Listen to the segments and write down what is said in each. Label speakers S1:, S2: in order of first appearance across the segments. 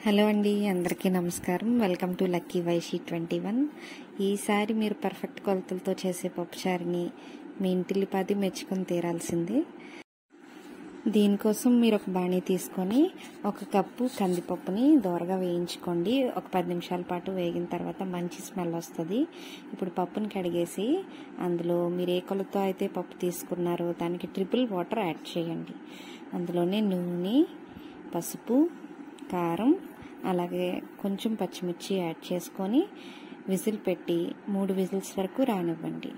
S1: Hello అండి, అందరికీ నమస్కారం. Welcome to lucky వైషీ 21. ఈసారి మీరు పర్ఫెక్ట్ కొలతలతో చేసే పప్పుచారుని మీ ఇంటిల్లిపాది మెచ్చుకొని తీరాల్సిందే. దీనికోసం మీరు ఒక బాణీ తీసుకొని 1 కప్పు కందిపప్పుని దోరగా వేయించుకోండి. ఒక 10 నిమిషాల పాటు వేగిన తర్వాత మంచి స్మెల్ వస్తుంది. ఇప్పుడు పప్పుని కడిగేసి అందులో మీరు ఏ కొలతో అయితే పప్పు తీసుకున్నారో దానికి ట్రిపుల్ వాటర్ యాడ్ చేయండి. అందులోనే నూనె, పసుపు, కారం, అలాగే కొంచెం పచ్చిమిర్చి యాడ్ చేసుకొని విజిల్ పెట్టి 3 విజిల్స్ వరకు రానివ్వండి.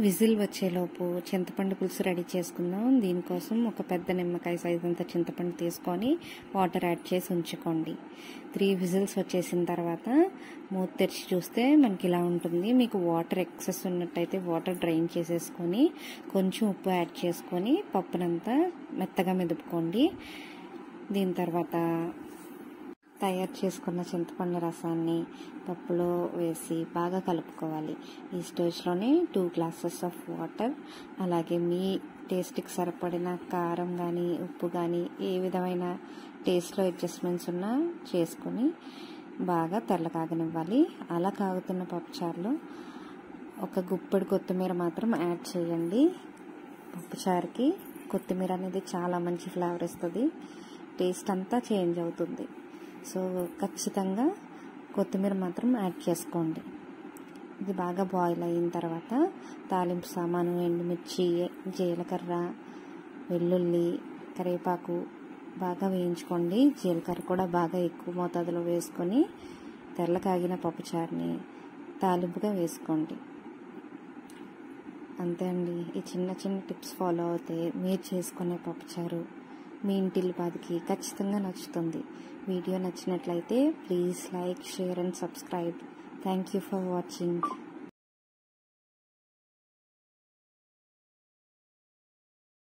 S1: విజిల్ వచ్చేలోపు చింతపండు పులుసు రెడీ చేసుకుందాం. దీనికోసం ఒక పెద్ద నిమ్మకాయ సైజ్ అంత చింతపండు తీసుకొని వాటర్ యాడ్ చేసి ఉంచుకోండి. 3 విజిల్స్ వచ్చేసిన తర్వాత మూత తెరిచి చూస్తే మనకి ఇలా ఉంటుంది. మీకు వాటర్ ఎక్సెస్ ఉన్నట్టయితే వాటర్ డ్రైన్ చేసేసుకొని కొంచెం ఉప్పు యాడ్ చేసుకొని పప్పునంతా మెత్తగా మెదుపుకోండి. దీని తర్వాత తయారు చేసుకున్న చింతపండు రసాన్ని పప్పులో వేసి బాగా కలుపుకోవాలి. ఈ స్టేజ్లోనే 2 గ్లాసెస్ ఆఫ్ వాటర్, అలాగే మీ టేస్ట్కి సరిపడిన కారం కానీ ఉప్పు కానీ ఏ విధమైన టేస్ట్లో అడ్జస్ట్మెంట్స్ ఉన్నా చేసుకొని బాగా తెల్లకాగనివ్వాలి. అలా కాగుతున్న పప్పుచారులో ఒక గుప్పెడు కొత్తిమీర మాత్రం యాడ్ చేయండి. పప్పుచారుకి కొత్తిమీర అనేది చాలా మంచి ఫ్లేవర్ ఇస్తుంది. టేస్ట్ అంతా చేంజ్ అవుతుంది. సో ఖచ్చితంగా కొత్తిమీర మాత్రం యాడ్ చేసుకోండి. ఇది బాగా బాయిల్ అయిన తర్వాత తాలింపు సామాను, ఎండుమిర్చి, జీలకర్ర, వెల్లుల్లి, కరివేపాకు బాగా వేయించుకోండి. జీలకర్ర కూడా బాగా ఎక్కువ మోతాదులో వేసుకొని తెల్లకాగిన పప్పుచారుని తాలింపుగా వేసుకోండి. అంతే అండి. ఈ చిన్న చిన్న టిప్స్ ఫాలో అవుతే మీరు చేసుకునే పప్పుచారు మీ ఇంటిల్లిపాదికి ఖచ్చితంగా నచ్చుతుంది. వీడియో నచ్చినట్లయితే please like, share and subscribe. Thank you for watching.